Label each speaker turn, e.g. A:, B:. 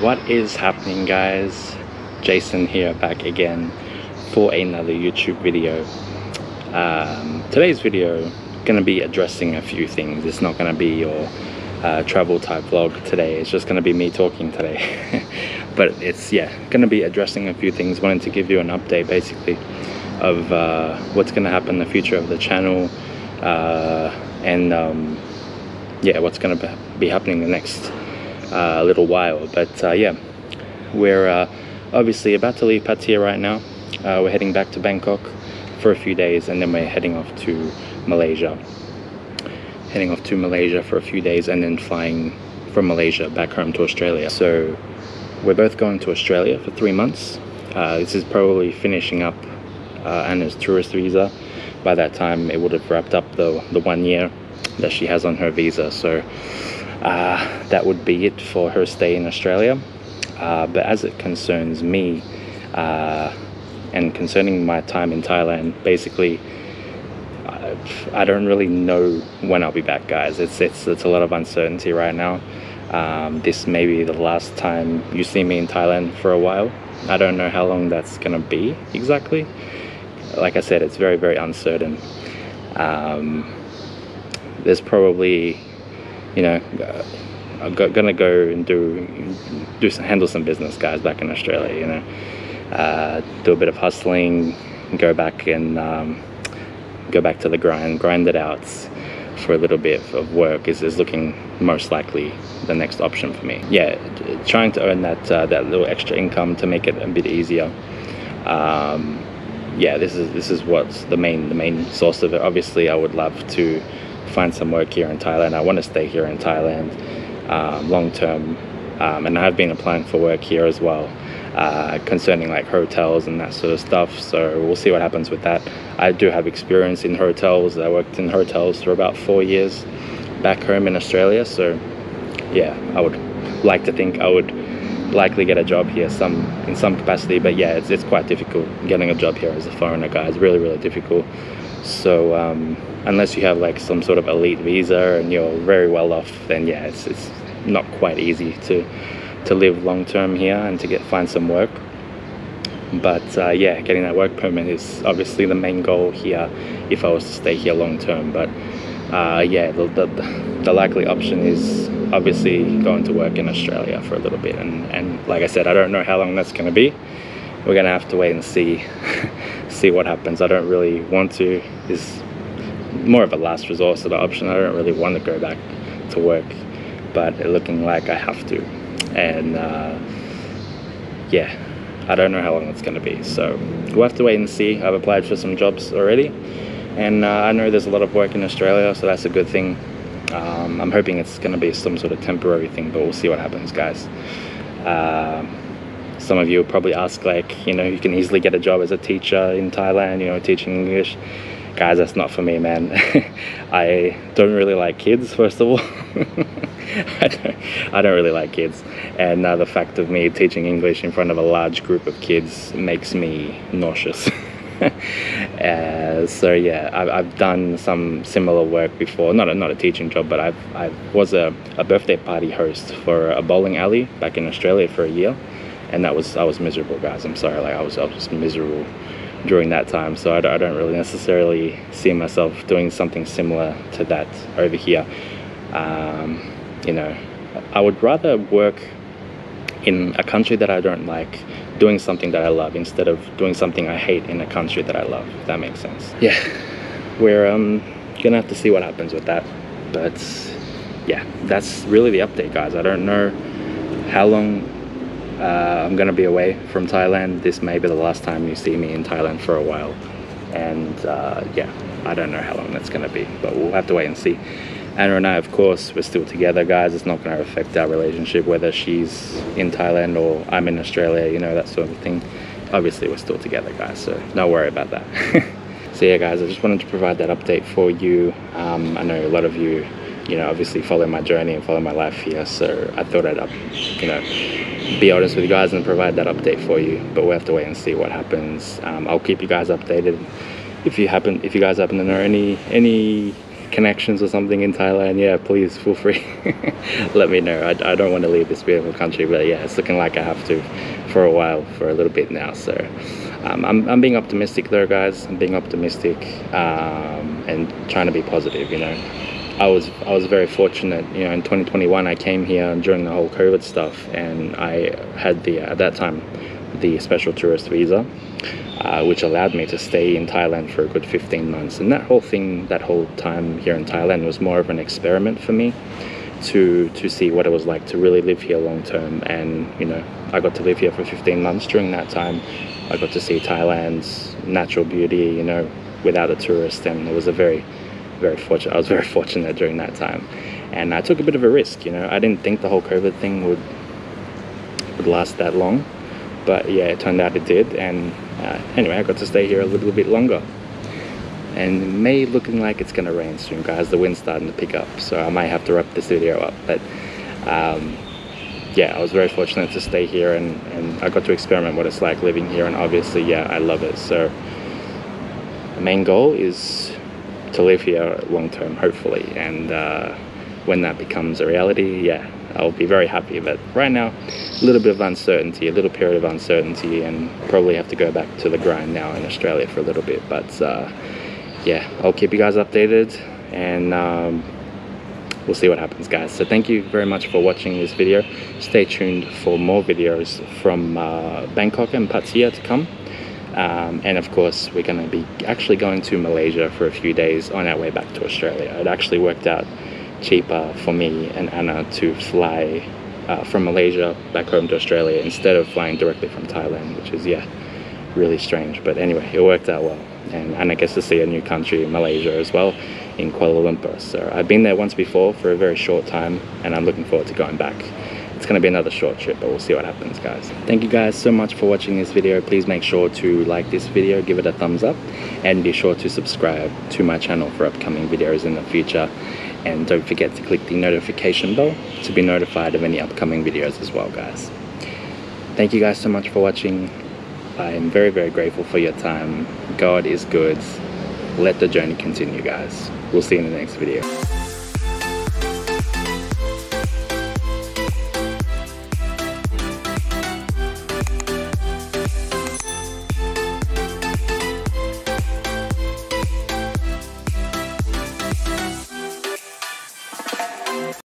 A: What is happening, guys? Jason here, back again for another YouTube video. Today's video gonna be addressing a few things. It's not gonna be your travel type vlog today. It's just gonna be me talking today. But it's gonna be addressing a few things. Wanted to give you an update basically of what's gonna happen in the future of the channel, and what's gonna be happening the next little while. But we're obviously about to leave Pattaya right now. We're heading back to Bangkok for a few days, and then we're heading off to Malaysia for a few days, and then flying from Malaysia back home to Australia. So we're both going to Australia for 3 months. This is probably finishing up Anna's tourist visa. By that time it would have wrapped up the 1 year that she has on her visa. So that would be it for her stay in Australia. But as it concerns me, and concerning my time in Thailand, basically I don't really know when I'll be back, guys. It's a lot of uncertainty right now. This may be the last time you see me in Thailand for a while. I don't know how long that's gonna be exactly. Like I said, it's very, very uncertain. There's probably, I'm gonna go and handle some business, guys, back in Australia. Do a bit of hustling, go back to the grind it out for a little bit of work is looking most likely the next option for me. Trying to earn that little extra income to make it a bit easier. This is what's the main source of it. Obviously I would love to find some work here in Thailand. I want to stay here in Thailand long term, and I've been applying for work here as well, concerning like hotels and that sort of stuff. So we'll see what happens with that. I do have experience in hotels. I worked in hotels for about 4 years back home in Australia. So I would like to think I would likely get a job here in some capacity. But it's quite difficult getting a job here as a foreigner, guys. Really, really difficult. So unless you have like some sort of elite visa and you're very well off, then it's not quite easy to live long term here and to find some work. But getting that work permit is obviously the main goal here if I was to stay here long term. But the likely option is obviously going to work in Australia for a little bit, and like I said, I don't know how long that's going to be. We're gonna have to wait and see what happens. I don't really want to. It's more of a last resort sort of option. I don't really want to go back to work, but it's looking like I have to. And I don't know how long it's going to be, so we'll have to wait and see. I've applied for some jobs already, and I know there's a lot of work in Australia, so that's a good thing. I'm hoping it's going to be some sort of temporary thing, but we'll see what happens, guys. Some of you will probably ask, like, you can easily get a job as a teacher in Thailand, teaching English. Guys, that's not for me, man. I don't really like kids, first of all. I don't really like kids, and the fact of me teaching English in front of a large group of kids makes me nauseous. I've done some similar work before. Not a teaching job, but I was a birthday party host for a bowling alley back in Australia for a year, and I was miserable, guys. I'm sorry, like I was just miserable during that time. So I don't really necessarily see myself doing something similar to that over here. I would rather work in a country that I don't like, doing something that I love, instead of doing something I hate in a country that I love, if that makes sense. We're gonna have to see what happens with that. But that's really the update, guys. I don't know how long I'm gonna be away from Thailand. This may be the last time you see me in Thailand for a while, and I don't know how long that's gonna be, but we'll have to wait and see. Anna and I, of course, we're still together, guys. It's not going to affect our relationship whether she's in Thailand or I'm in Australia, that sort of thing. Obviously, we're still together, guys, so don't worry about that. So guys, I just wanted to provide that update for you. I know a lot of you, obviously follow my journey and follow my life here, so I thought I'd, be honest with you guys and provide that update for you. But we'll have to wait and see what happens. I'll keep you guys updated. If you guys happen to know any connections or something in Thailand, yeah, please feel free. Let me know. I don't want to leave this beautiful country, but yeah, it's looking like I have to for a while, for a little bit now. So I'm being optimistic though, guys. I'm being optimistic and trying to be positive, you know. I was very fortunate, you know. In 2021 I came here during the whole COVID stuff, and I had at that time the special tourist visa, which allowed me to stay in Thailand for a good 15 months. And that whole time here in Thailand was more of an experiment for me to see what it was like to really live here long term. And you know, I got to live here for 15 months. During that time I got to see Thailand's natural beauty, you know, without a tourist, and it was I was very fortunate during that time. And I took a bit of a risk, you know. I didn't think the whole COVID thing would last that long, but yeah, it turned out it did. And anyway, I got to stay here a little bit longer, and it may looking like it's gonna rain soon, guys. The wind's starting to pick up, so I might have to wrap this video up. But yeah, I was very fortunate to stay here, and I got to experiment what it's like living here, and obviously, yeah, I love it. So the main goal is to live here long term, hopefully, and when that becomes a reality, yeah, I'll be very happy. But right now, a little bit of uncertainty, a little period of uncertainty, and probably have to go back to the grind now in Australia for a little bit. But yeah, I'll keep you guys updated, and we'll see what happens, guys. So thank you very much for watching this video. Stay tuned for more videos from Bangkok and Pattaya to come. And of course, we're going to be actually going to Malaysia for a few days on our way back to Australia. It actually worked out cheaper for me and Anna to fly from Malaysia back home to Australia instead of flying directly from Thailand, which is, yeah, really strange. But anyway, it worked out well, and Anna gets to see a new country, Malaysia, as well, in Kuala Lumpur. So I've been there once before for a very short time, and I'm looking forward to going back. It's going to be another short trip, but we'll see what happens, guys. Thank you guys so much for watching this video. Please make sure to like this video, give it a thumbs up, and be sure to subscribe to my channel for upcoming videos in the future. And don't forget to click the notification bell to be notified of any upcoming videos as well, guys. Thank you guys so much for watching. I am very, very grateful for your time. God is good. Let the journey continue, guys. We'll see you in the next video.